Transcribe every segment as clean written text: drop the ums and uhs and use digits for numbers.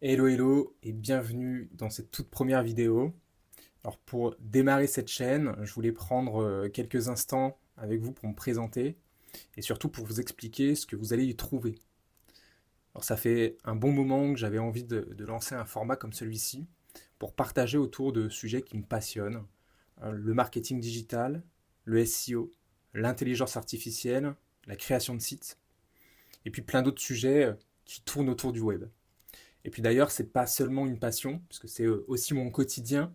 Hello hello et bienvenue dans cette toute première vidéo. Alors pour démarrer cette chaîne, je voulais prendre quelques instants avec vous pour me présenter et surtout pour vous expliquer ce que vous allez y trouver. Alors ça fait un bon moment que j'avais envie de lancer un format comme celui-ci pour partager autour de sujets qui me passionnent. Le marketing digital, le SEO, l'intelligence artificielle, la création de sites et puis plein d'autres sujets qui tournent autour du web. Et puis d'ailleurs, c'est pas seulement une passion, parce que c'est aussi mon quotidien.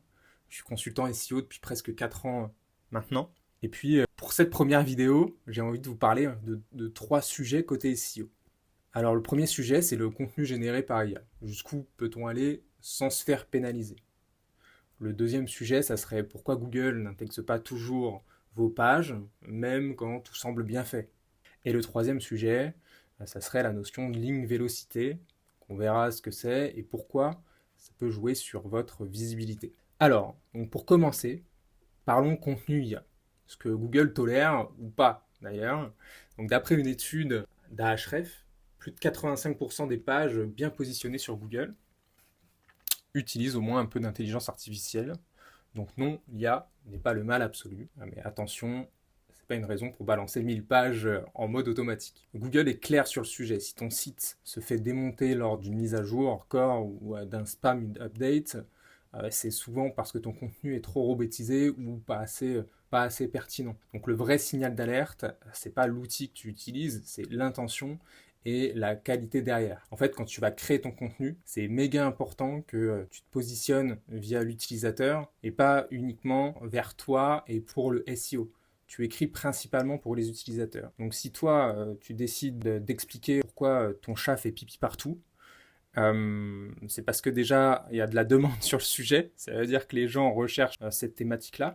Je suis consultant SEO depuis presque 4 ans maintenant. Et puis pour cette première vidéo, j'ai envie de vous parler de 3 sujets côté SEO. Alors le premier sujet, c'est le contenu généré par IA. Jusqu'où peut-on aller sans se faire pénaliser? Le deuxième sujet, ça serait pourquoi Google n'indexe pas toujours vos pages, même quand tout semble bien fait. Et le troisième sujet, ça serait la notion de ligne vélocité. On verra ce que c'est et pourquoi ça peut jouer sur votre visibilité. Alors, donc pour commencer, parlons contenu IA. Ce que Google tolère ou pas d'ailleurs. Donc d'après une étude d'Ahref, plus de 85% des pages bien positionnées sur Google utilisent au moins un peu d'intelligence artificielle. Donc non, l'IA n'est pas le mal absolu. Mais attention, c'est pas une raison pour balancer 1000 pages en mode automatique. Google est clair sur le sujet. Si ton site se fait démonter lors d'une mise à jour encore ou d'un spam update, c'est souvent parce que ton contenu est trop robotisé ou pas assez pertinent. Donc le vrai signal d'alerte, c'est pas l'outil que tu utilises, c'est l'intention et la qualité derrière. En fait, quand tu vas créer ton contenu, c'est méga important que tu te positionnes via l'utilisateur et pas uniquement vers toi et pour le SEO. Tu écris principalement pour les utilisateurs. Donc si toi, tu décides d'expliquer pourquoi ton chat fait pipi partout, c'est parce que déjà, il y a de la demande sur le sujet. Ça veut dire que les gens recherchent cette thématique-là.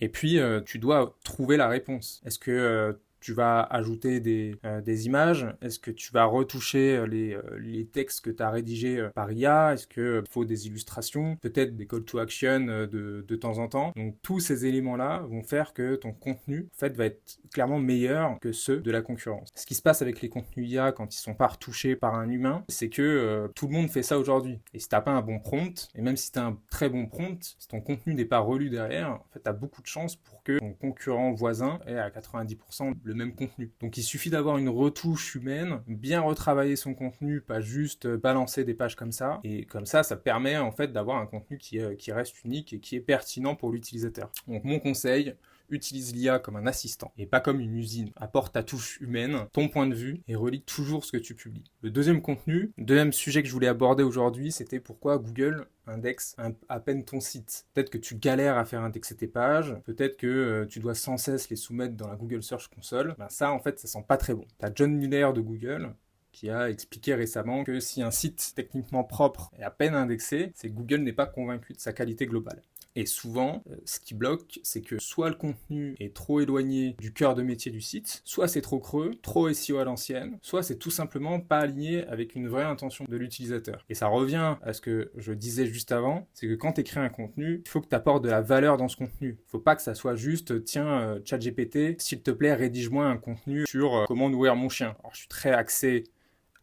Et puis, tu dois trouver la réponse. Est-ce que tu vas ajouter des images? Est-ce que tu vas retoucher les textes que tu as rédigés par IA? Est-ce qu'il faut des illustrations? Peut-être des call to action de temps en temps. Donc, tous ces éléments-là vont faire que ton contenu, en fait, va être clairement meilleur que ceux de la concurrence. Ce qui se passe avec les contenus IA quand ils sont pas retouchés par un humain, c'est que tout le monde fait ça aujourd'hui. Et si t'as pas un bon prompt, et même si tu as un très bon prompt, si ton contenu n'est pas relu derrière, en fait, tu as beaucoup de chances pour que ton concurrent voisin ait à 90% le même contenu. Donc il suffit d'avoir une retouche humaine, bien retravailler son contenu, pas juste balancer des pages comme ça. Et comme ça permet en fait d'avoir un contenu qui reste unique et qui est pertinent pour l'utilisateur. Donc mon conseil, utilise l'IA comme un assistant et pas comme une usine. Apporte ta touche humaine, ton point de vue et relie toujours ce que tu publies. Le deuxième sujet que je voulais aborder aujourd'hui, c'était pourquoi Google indexe à peine ton site. Peut-être que tu galères à faire indexer tes pages, peut-être que tu dois sans cesse les soumettre dans la Google Search Console. Ben ça, en fait, ça sent pas très bon. T'as John Mueller de Google qui a expliqué récemment que si un site techniquement propre est à peine indexé, c'est que Google n'est pas convaincu de sa qualité globale. Et souvent, ce qui bloque, c'est que soit le contenu est trop éloigné du cœur de métier du site, soit c'est trop creux, trop SEO à l'ancienne, soit c'est tout simplement pas aligné avec une vraie intention de l'utilisateur. Et ça revient à ce que je disais juste avant, c'est que quand tu écris un contenu, il faut que tu apportes de la valeur dans ce contenu. Il faut pas que ça soit juste, tiens, ChatGPT, s'il te plaît, rédige-moi un contenu sur comment nourrir mon chien. Alors je suis très axé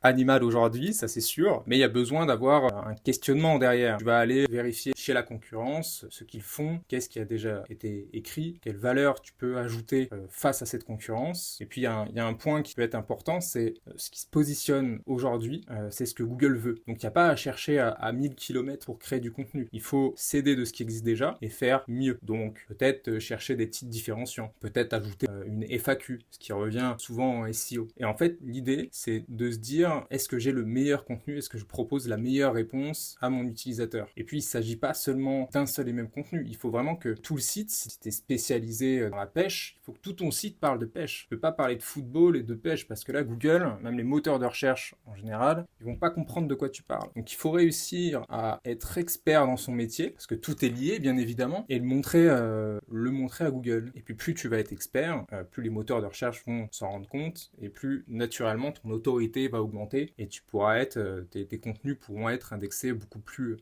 animal aujourd'hui, ça c'est sûr, mais il y a besoin d'avoir un questionnement derrière. Tu vas aller vérifier chez la concurrence ce qu'ils font, qu'est-ce qui a déjà été écrit, quelle valeur tu peux ajouter face à cette concurrence. Et puis il y a un point qui peut être important, c'est ce qui se positionne aujourd'hui, c'est ce que Google veut. Donc il n'y a pas à chercher à 1000 km pour créer du contenu. Il faut s'aider de ce qui existe déjà et faire mieux. Donc peut-être chercher des titres différenciants, peut-être ajouter une FAQ, ce qui revient souvent en SEO. Et en fait, l'idée, c'est de se dire est-ce que j'ai le meilleur contenu, est-ce que je propose la meilleure réponse à mon utilisateur. Et puis il ne s'agit pas seulement d'un seul et même contenu, il faut vraiment que tout le site, si tu es spécialisé dans la pêche, il faut que tout ton site parle de pêche. Tu ne peux pas parler de football et de pêche parce que là Google, même les moteurs de recherche en général, ils vont pas comprendre de quoi tu parles. Donc il faut réussir à être expert dans son métier, parce que tout est lié bien évidemment, et le montrer à Google. Et puis plus tu vas être expert, plus les moteurs de recherche vont s'en rendre compte, et plus naturellement ton autorité va augmenter et tu pourras tes contenus pourront être indexés beaucoup plus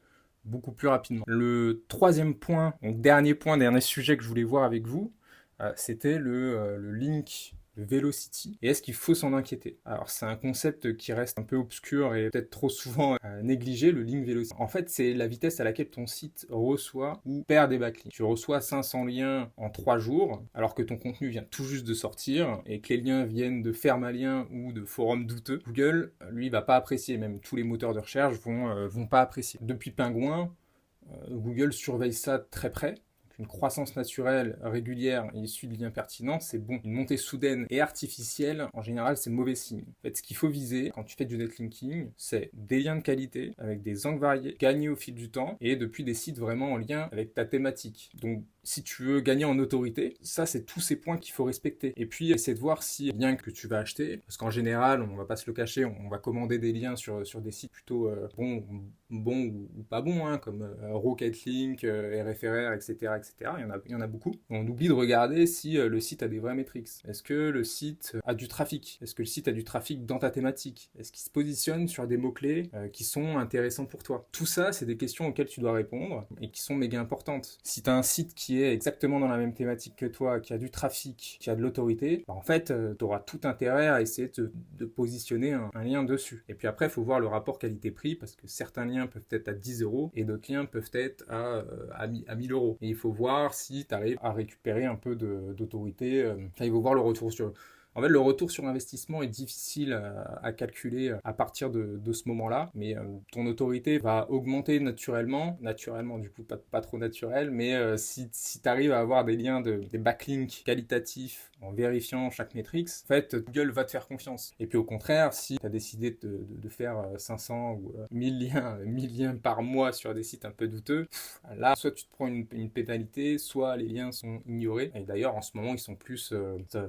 rapidement. Le troisième point, donc dernier sujet que je voulais voir avec vous, c'était le link velocity et est-ce qu'il faut s'en inquiéter? Alors c'est un concept qui reste un peu obscur et peut-être trop souvent négligé, le link velocity. En fait, c'est la vitesse à laquelle ton site reçoit ou perd des backlinks. Tu reçois 500 liens en 3 jours alors que ton contenu vient tout juste de sortir et que les liens viennent de Fermalien ou de forums douteux. Google, lui, va pas apprécier, même tous les moteurs de recherche vont pas apprécier. Depuis Pingouin, Google surveille ça très près. Une croissance naturelle régulière et issue de liens pertinents, c'est bon. Une montée soudaine et artificielle, en général, c'est mauvais signe. En fait, ce qu'il faut viser quand tu fais du netlinking, c'est des liens de qualité avec des angles variés, gagnés au fil du temps et depuis des sites vraiment en lien avec ta thématique. Donc, si tu veux gagner en autorité, ça, c'est tous ces points qu'il faut respecter. Et puis, essaie de voir si les liens que tu vas acheter, parce qu'en général, on va pas se le cacher, on va commander des liens sur des sites plutôt bons ou pas bons, hein, comme Rocketlink, RFRR, etc., etc. Il y en a beaucoup. On oublie de regarder si le site a des vraies métriques. Est-ce que le site a du trafic? Est-ce que le site a du trafic dans ta thématique? Est-ce qu'il se positionne sur des mots-clés qui sont intéressants pour toi? Tout ça, c'est des questions auxquelles tu dois répondre et qui sont méga importantes. Si tu as un site qui est exactement dans la même thématique que toi, qui a du trafic, qui a de l'autorité, en fait, tu auras tout intérêt à essayer de positionner un lien dessus. Et puis après, il faut voir le rapport qualité-prix parce que certains liens peuvent être à 10 € et d'autres liens peuvent être à 1000 €. Et il faut voir si tu arrives à récupérer un peu d'autorité. Il faut voir le retour sur... En fait, le retour sur investissement est difficile à calculer à partir de ce moment-là, mais ton autorité va augmenter naturellement du coup pas trop naturel, mais si tu arrives à avoir des liens, des backlinks qualitatifs en vérifiant chaque métrique, en fait, Google va te faire confiance. Et puis au contraire, si tu as décidé de faire 500 ou 1000 liens par mois sur des sites un peu douteux, là, soit tu te prends une pénalité, soit les liens sont ignorés. Et d'ailleurs, en ce moment, ils sont plus...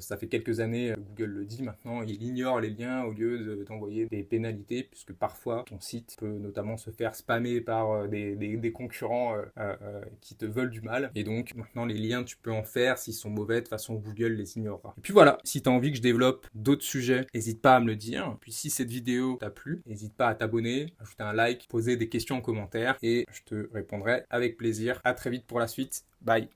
ça fait quelques années, Google le dit maintenant, il ignore les liens au lieu d'envoyer des pénalités, puisque parfois ton site peut notamment se faire spammer par des concurrents qui te veulent du mal. Et donc maintenant les liens tu peux en faire, s'ils sont mauvais, de toute façon Google les ignorera. Et puis voilà, si tu as envie que je développe d'autres sujets, n'hésite pas à me le dire. Puis si cette vidéo t'a plu, n'hésite pas à t'abonner, ajouter un like, poser des questions en commentaire et je te répondrai avec plaisir. À très vite pour la suite. Bye.